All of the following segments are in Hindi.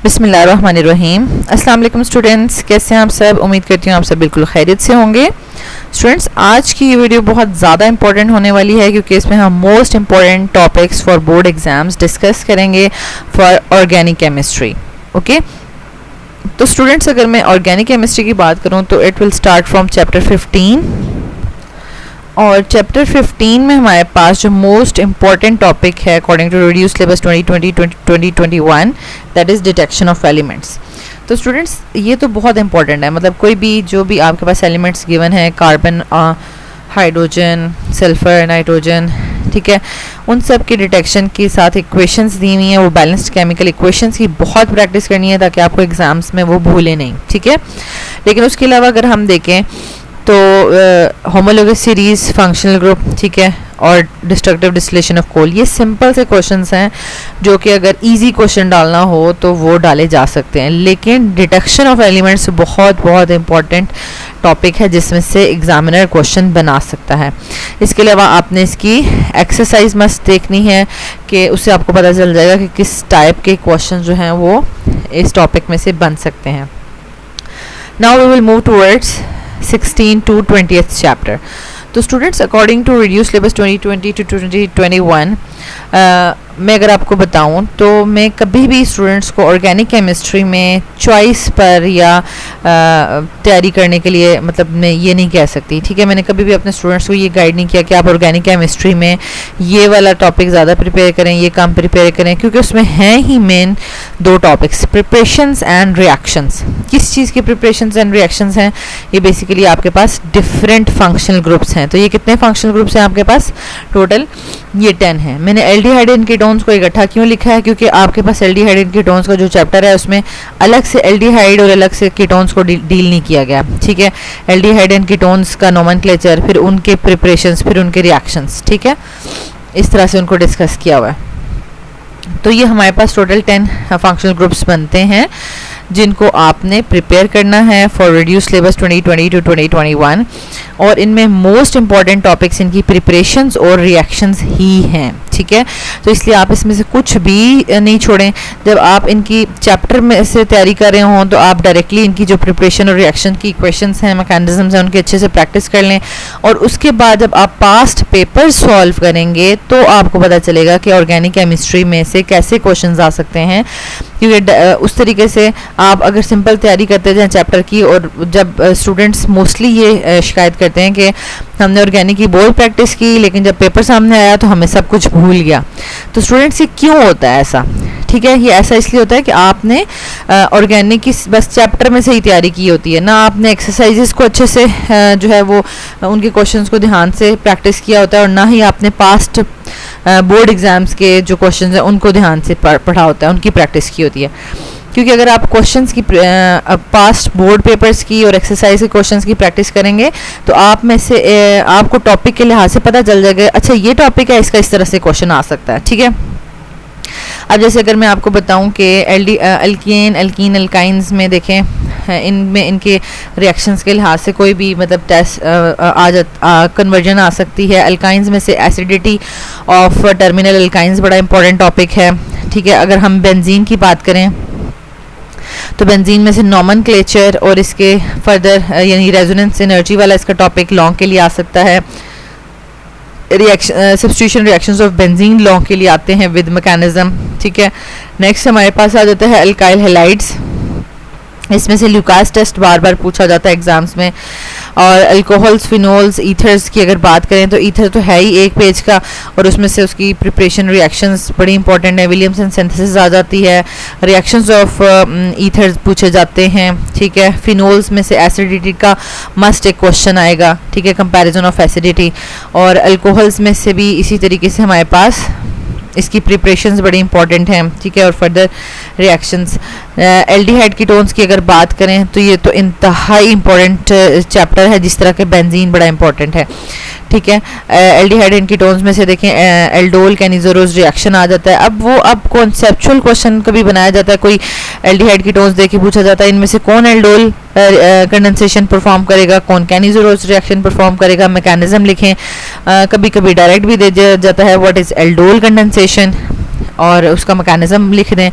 बिस्मिल्लाहिर्रहमानिर्रहीम। अस्सलाम वालेकुम स्टूडेंट्स, कैसे हैं आप सब। उम्मीद करती हूँ आप सब बिल्कुल खैरियत से होंगे। स्टूडेंट्स, आज की ये वीडियो बहुत ज़्यादा इंपॉर्टेंट होने वाली है क्योंकि इसमें हम most important topics for board exams discuss करेंगे फॉर ऑर्गेनिक केमिस्ट्री। ओके, तो स्टूडेंट्स अगर मैं ऑर्गेनिक केमिस्ट्री की बात करूँ तो it will start from chapter 15 और चैप्टर 15 में हमारे पास जो मोस्ट इम्पॉर्टेंट टॉपिक है according to reduce syllabus 2020-2021 that is detection of elements. तो स्टूडेंट्स ये तो बहुत इंपॉर्टेंट है, मतलब कोई भी जो भी आपके पास एलिमेंट्स गिवन है, कार्बन, हाइड्रोजन, सल्फर, नाइट्रोजन, ठीक है, उन सब की डिटेक्शन के साथ इक्वेशंस दी हुई हैं। वो बैलेंस्ड केमिकल इक्वेशंस की बहुत प्रैक्टिस करनी है ताकि आपको एग्जाम्स में वो भूले नहीं, ठीक है। लेकिन उसके अलावा अगर हम देखें तो होमोलोगस सीरीज, फंक्शनल ग्रुप, ठीक है, और डिस्ट्रक्टिव डिस्टिलेशन ऑफ कोल, ये सिंपल से क्वेश्चंस हैं जो कि अगर इजी क्वेश्चन डालना हो तो वो डाले जा सकते हैं। लेकिन डिटेक्शन ऑफ एलिमेंट्स बहुत बहुत इंपॉर्टेंट टॉपिक है जिसमें से एग्जामिनर क्वेश्चन बना सकता है। इसके अलावा आपने इसकी एक्सरसाइज मस्ट देखनी है कि उससे आपको पता चल जाएगा कि किस टाइप के क्वेश्चन जो हैं वो इस टॉपिक में से बन सकते हैं। Now we will move towards 16 to 20th chapter। तो students according to reduce syllabus 2020 to 2021 मैं अगर आपको बताऊं तो मैं कभी भी स्टूडेंट्स को ऑर्गेनिक केमिस्ट्री में चॉइस पर या तैयारी करने के लिए मतलब मैं ये नहीं कह सकती, ठीक है। मैंने कभी भी अपने स्टूडेंट्स को ये गाइड नहीं किया कि आप ऑर्गेनिक केमिस्ट्री में ये वाला टॉपिक ज़्यादा प्रिपेयर करें, ये कम प्रिपेयर करें, क्योंकि उसमें हैं ही मेन दो टॉपिक्स, प्रिपरेशंस एंड रिएक्शंस। किस चीज़ के प्रिपरेशंस एंड रिएक्शंस हैं? ये बेसिकली आपके पास डिफरेंट फंक्शनल ग्रुप्स हैं। तो ये कितने फंक्शनल ग्रुप्स हैं आपके पास? टोटल ये 10 है। मैंने एल्डिहाइड एंड कीटोन्स को इकट्ठा क्यों लिखा है? क्योंकि आपके पास एल्डिहाइड एंड कीटोन्स का जो चैप्टर है उसमें अलग से एल्डिहाइड और अलग से कीटोन्स को डील नहीं किया गया, ठीक है। एल्डिहाइड एंड कीटोन्स का नोमेनक्लेचर, फिर उनके प्रिपरेशंस, फिर उनके रिएक्शंस, ठीक है, इस तरह से उनको डिस्कस किया हुआ है। तो ये हमारे पास टोटल 10 फंक्शनल ग्रुप्स बनते हैं जिनको आपने प्रिपेयर करना है फॉर रिड्यूस सिलेबस 2020 to 2021 और इनमें मोस्ट इंपॉर्टेंट टॉपिक्स इनकी प्रिपरेशंस और रिएक्शंस ही हैं, ठीक है। तो इसलिए आप इसमें से कुछ भी नहीं छोड़ें। जब आप इनकी चैप्टर में से तैयारी कर रहे हों तो आप डायरेक्टली इनकी जो प्रिपरेशन और रिएक्शन की इक्वेशंस हैं, मैकेनिज्म्स हैं, उनके अच्छे से प्रैक्टिस कर लें और उसके बाद जब आप पास्ट पेपर सॉल्व करेंगे तो आपको पता चलेगा कि ऑर्गेनिक केमिस्ट्री में से कैसे क्वेश्चंस आ सकते हैं। क्योंकि उस तरीके से आप अगर सिंपल तैयारी करते जाएं चैप्टर की, और जब स्टूडेंट्स मोस्टली ये शिकायत करते हैं कि हमने ऑर्गेनिक की बहुत प्रैक्टिस की लेकिन जब पेपर सामने आया तो हमें सब कुछ भूल गया। तो स्टूडेंट्स ये क्यों होता है ऐसा? ठीक है, ये ऐसा इसलिए होता है कि आपने ऑर्गेनिक की बस चैप्टर में से ही तैयारी की होती है ना, आपने एक्सरसाइजेस को अच्छे से जो है वो उनके क्वेश्चंस को ध्यान से प्रैक्टिस किया होता है और ना ही आपने पास्ट बोर्ड एग्जाम्स के जो क्वेश्चंस हैं उनको ध्यान से पढ़ा होता है, उनकी प्रैक्टिस की होती है। क्योंकि अगर आप क्वेश्चंस की पास्ट बोर्ड पेपर्स की और एक्सरसाइज के क्वेश्चंस की प्रैक्टिस करेंगे तो आप में से आपको टॉपिक के लिहाज से पता चल जाएगा, अच्छा ये टॉपिक है, इसका इस तरह से क्वेश्चन आ सकता है, ठीक है। अब जैसे अगर मैं आपको बताऊं कि अल्कीन, अल्कीन, अल्काइंस में देखें इनमें इनके रिएक्शंस के लिहाज से कोई भी मतलब टेस्ट कन्वर्जन आ सकती है। अल्काइंस में से एसिडिटी ऑफ टर्मिनल अल्काइंस बड़ा इंपॉर्टेंट टॉपिक है, ठीक है। अगर हम बेंजीन की बात करें तो बेंजीन में से नोमेनक्लेचर और इसके फर्दर यानी रेजोनेंस एनर्जी वाला इसका टॉपिक लॉन्ग के लिए आ सकता है। Substitution reactions of benzene long के लिए आते हैं विद मैकेनिज्म, ठीक है। नेक्स्ट हमारे पास आ जाता है अल्काइल हैलाइड्स। इसमें से ल्यूकास टेस्ट बार बार पूछा जाता है एग्जाम्स में। और अल्कोहल्स, फिनोल्स, ईथर्स की अगर बात करें तो ईथर तो है ही एक पेज का और उसमें से उसकी प्रिपरेशन रिएक्शंस बड़ी इंपॉर्टेंट है। विलियमसन सिंथेसिस आ जाती है, रिएक्शंस ऑफ ईथर्स पूछे जाते हैं, ठीक है। फिनोल्स में से एसिडिटी का मस्ट एक क्वेश्चन आएगा, ठीक है, कंपैरिजन ऑफ एसिडिटी। और अल्कोहल्स में से भी इसी तरीके से हमारे पास इसकी प्रिपरेशंस बड़ी इंपॉर्टेंट हैं, ठीक है, और फर्दर रिएक्शंस। एल्डिहाइड कीटोन्स की अगर बात करें तो ये तो इंतहाई इंपॉर्टेंट चैप्टर है, जिस तरह के बेंजीन बड़ा इंपॉर्टेंट है, ठीक है। एल्डिहाइड एंड कीटोन्स में से देखें एल्डोल कैनिजोरोज रिएक्शन आ जाता है। अब कॉन्सेप्चुअल क्वेश्चन कभी बनाया जाता है, कोई एल्डिहाइड कीटोन्स देके पूछा जाता है इनमें से कौन एल्डोल कंडेंसेशन परफॉर्म करेगा, कौन कैनिजोरोज रिएक्शन परफॉर्म करेगा, मैकेनिज्म लिखें। कभी कभी डायरेक्ट भी दे जाता है व्हाट इज एल्डोल कंडेंसेशन, और उसका मैकेनिज्म लिख दें,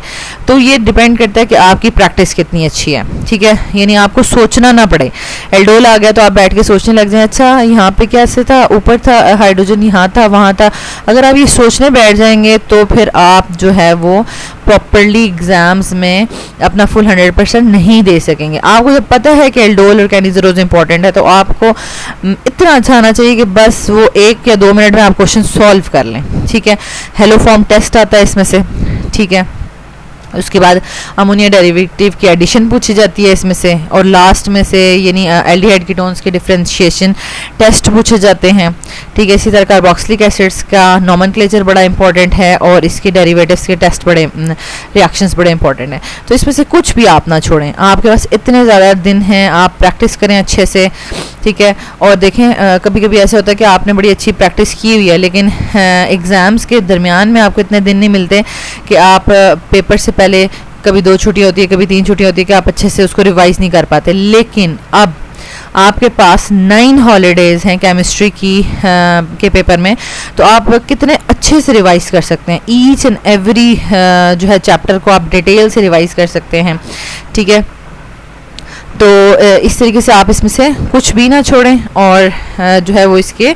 तो ये डिपेंड करता है कि आपकी प्रैक्टिस कितनी अच्छी है, ठीक है। यानी आपको सोचना ना पड़े, एल्डोल आ गया तो आप बैठ के सोचने लग जाएं, अच्छा यहाँ पे कैसे था, ऊपर था हाइड्रोजन, यहाँ था, वहाँ था। अगर आप ये सोचने बैठ जाएंगे तो फिर आप जो है वो प्रॉपरली एग्जाम्स में अपना फुल 100% नहीं दे सकेंगे। आपको जब पता है कि एल्डोल और कैनिजरोज इंपॉर्टेंट है तो आपको इतना अच्छा आना चाहिए कि बस वो 1 या 2 मिनट में आप क्वेश्चन सॉल्व कर लें, ठीक है। हेलो फॉर्म टेस्ट आता है इसमें से, ठीक है। उसके बाद अमोनिया डेरिवेटिव की एडिशन पूछी जाती है इसमें से, और लास्ट में से यानी एल्डिहाइड कीटोन्स के डिफरेंशिएशन टेस्ट पूछे जाते हैं, ठीक है। इसी तरह कार्बोक्सिलिक एसिड्स का नॉमेनक्लेचर बड़ा इंपॉर्टेंट है और इसके डेरिवेटिव्स के टेस्ट बड़े रिएक्शंस बड़े इंपॉर्टेंट हैं। तो इसमें से कुछ भी आप ना छोड़ें, आपके पास इतने ज़्यादा दिन हैं, आप प्रैक्टिस करें अच्छे से, ठीक है। और देखें कभी कभी ऐसा होता है कि आपने बड़ी अच्छी प्रैक्टिस की हुई है लेकिन एग्ज़ाम्स के दरमियान में आपको इतने दिन नहीं मिलते कि आप पेपर से पहले, कभी 2 छुट्टियाँ होती है, कभी 3 छुट्टियाँ होती है, कि आप अच्छे से उसको रिवाइज नहीं कर पाते। लेकिन अब आपके पास 9 हॉलीडेज़ हैं केमिस्ट्री की के पेपर में, तो आप कितने अच्छे से रिवाइज कर सकते हैं। ईच एंड एवरी जो है चैप्टर को आप डिटेल से रिवाइज कर सकते हैं, ठीक है। तो इस तरीके से आप इसमें से कुछ भी ना छोड़ें और जो है वो इसके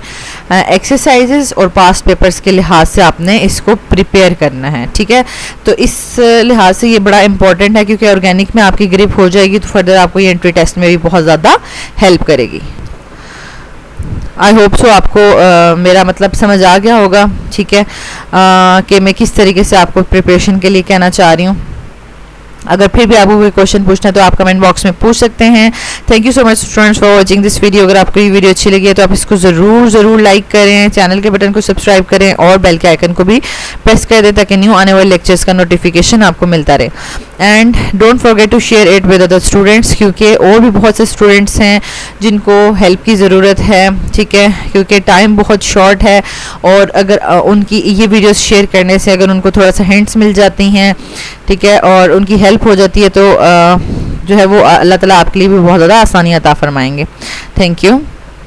एक्सरसाइजेस और पास्ट पेपर्स के लिहाज से आपने इसको प्रिपेयर करना है, ठीक है। तो इस लिहाज से ये बड़ा इंपॉर्टेंट है क्योंकि ऑर्गेनिक में आपकी ग्रिप हो जाएगी तो फर्दर आपको ये एंट्री टेस्ट में भी बहुत ज़्यादा हेल्प करेगी। आई होप सो आपको मेरा मतलब समझ आ गया होगा, ठीक है, कि मैं किस तरीके से आपको प्रिपरेशन के लिए कहना चाह रही हूँ। अगर फिर भी आपको कोई क्वेश्चन पूछना है तो आप कमेंट बॉक्स में पूछ सकते हैं। Thank you so much students for watching this video. अगर आपको ये वीडियो अच्छी लगी है तो आप इसको ज़रूर लाइक करें, चैनल के बटन को सब्सक्राइब करें और बेल के आइकन को भी प्रेस कर दें ताकि न्यू आने वाले लेक्चर्स का नोटिफिकेशन आपको मिलता रहे। And don't forget to share it with other students, क्योंकि और भी बहुत से स्टूडेंट्स हैं जिनको हेल्प की ज़रूरत है, ठीक है, क्योंकि टाइम बहुत शॉर्ट है और अगर उनकी ये वीडियोस शेयर करने से अगर उनको थोड़ा सा हिंट्स मिल जाती हैं, ठीक है, और उनकी हेल्प हो जाती है तो जो है वो अल्लाह ताला आपके लिए भी बहुत ज़्यादा आसानी अता फरमाएंगे। Thank you.